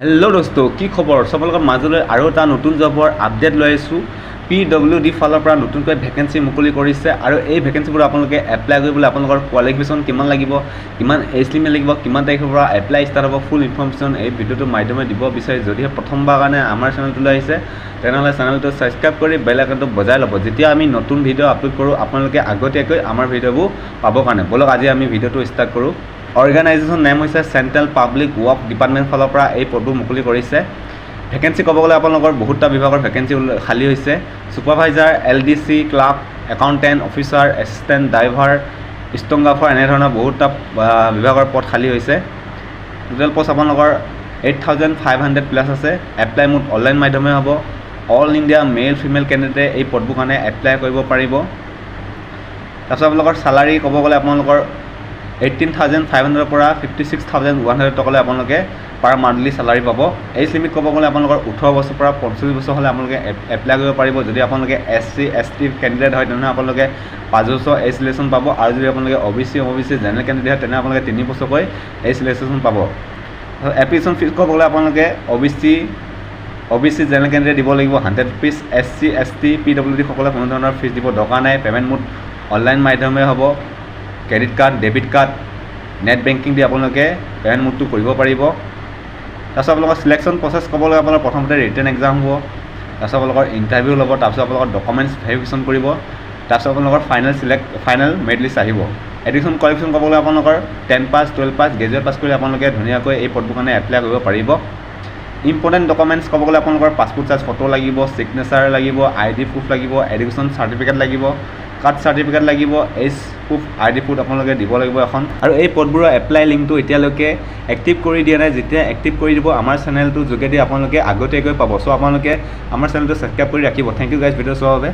hello' দোস্ত কি খবৰ সবলকৰ মাজলৈ আৰু এটা নতুন জবৰ আপডেট লৈ আহিছোঁ PWD ফালৰ পৰা নতুনকৈ ভেকেন্সি মুকলি কৰিছে আৰু এই ভেকেন্সিবোৰ আপোনালোকে এপ্লাই কৰিবলৈ আপোনালোকৰ কোৱালিফিকেশ্যন কিমান লাগিব কিমান এজ লিমিট লাগিব কিমান তাৰিখৰ পৰা এপ্লাই ষ্টাৰ্ট হ'ব ফুল ইনফৰমেশ্যন এই ভিডিঅ'টোৰ মাধ্যমে দিব বিচাৰি যদিহে প্ৰথমবাৰ কাৰণে আমাৰ চেনেলটোলৈ আহিছে তেনেহ'লে চেনেলটো ছাবস্ক্ৰাইব কৰি বেল আইকনটো বজাই ল'ব যেতিয়া আমি নতুন ভিডিঅ' আপলোড কৰোঁ আপোনালোকে আগতীয়াকৈ আমাৰ ভিডিঅ'বোৰ পাবৰ কাৰণে বলক আজি আমি ভিডিঅ'টো ষ্টাৰ্ট কৰোঁ অৰ্গেনাইজেশ্যন নেম হৈছে চেণ্ট্ৰেল পাব্লিক ৱৰ্ক ডিপাৰ্টমেণ্ট ফালৰ পৰা এই পদবোৰ মুকলি কৰিছে ভেকেন্সি ক'ব গ'লে আপোনালোকৰ বহুতটা বিভাগৰ ভেকেন্সি খালী হৈছে supervisor LDC clerk accountant officer assistant driver stenographer এনেধৰণৰ বহুতটা বিভাগৰ পদ খালী হৈছে টোটেল পষ্ট আপোনালোকৰ 8500 প্লাছ আছে এপ্লাই মোড অনলাইন মাধ্যমে হ'ব অল ইণ্ডিয়া মেল ফিমেল কেণ্ডিডেটে এই পদবোৰ কাৰণে এপ্লাই কৰিব পাৰিব তাৰপিছত আপোনালোকৰ চালাৰী ক'ব গ'লে আপোনালোকৰ 18,500 পৰা 56,100 টকালৈ আপোনালোকে পাৰ মান্থলি চালাৰী পাব এজ লিমিট ক'ব গ'লে আপোনালোকৰ 18 বছৰ পৰা 45 বছৰ হ'লে আপোনালোকে এপ্লাই কৰিব পাৰিব যদি আপোনালোকে SC ST কেণ্ডিডেট হয় তেনেহ'লে আপোনালোকে 5 বছৰ এজ ৰিলেশ্যন পাব আৰু যদি আপোনালোকে OBC জেনেৰেল কেণ্ডিডেট হয় তেনেহ'লে আপোনালোকে 3 বছৰকৈ এজ ৰিলেশ্যন পাব এপ্লিকেশ্যন ফিজ ক'ব গ'লে আপোনালোকে OBC জেনেৰেল কেণ্ডিডেট দিব লাগিব 100 ৰুপিজ SC ST PWD সকলে কোনো ধৰণৰ ফিজ দিব দৰকাৰ নাই পে'মেণ্ট মোড অনলাইন মাধ্যমে হ'ব credit card debit card net banking দি আপোনালোকে পে'মেণ্ট মোডটো কৰিব পাৰিব তাৰপিছত আপোনালোকৰ চিলেকশ্যন প্ৰচেছ ক'বলৈ আপোনালোকৰ প্ৰথমতে ৰিটেন এক্সাম হ'ব তাৰপিছত আপোনালোকৰ ইণ্টাৰভিউ ল'ব তাৰপিছত আপোনালোকৰ ডকুমেণ্টছ ভেৰিফিকেশ্যন কৰিব তাৰপিছত আপোনালোকৰ ফাইনেল মেৰিট লিষ্ট আহিব এডুকেশ্যন কোৱালিফিকেশ্যন ক'বলৈ আপোনালোকৰ 10 পাছ 12 পাছ গ্ৰেজুৱেট পাছ কৰি আপোনালোকে ধুনীয়াকৈ এই পদবোৰ কাৰণে এপ্লাই কৰিব পাৰিব ইম্পৰ্টেণ্ট ডকুমেণ্টছ ক'ব গ'লে আপোনালোকৰ পাছপোৰ্ট চাইজ ফটো লাগিব ছিগনেচাৰ লাগিব ID প্ৰুফ লাগিব এডুকেশ্যন চাৰ্টিফিকেট লাগিব কাষ্ট চাৰ্টিফিকেট লাগিব এজ প্ৰুফ ID প্ৰুফ আপোনালোকে দিব লাগিব এখন আৰু এই পদবোৰৰ এপ্লাই লিংকটো এতিয়ালৈকে এক্টিভ কৰি দিয়া নাই যেতিয়া এক্টিভ কৰি দিব আমাৰ চেনেলটোৰ যোগেদি আপোনালোকে আগতীয়াকৈ পাব চ' আপোনালোকে আমাৰ চেনেলটো ছাবস্ক্ৰাইব কৰি ৰাখিব থেংক ইউ গাইজ ভিডিঅ' চোৱাৰ বাবে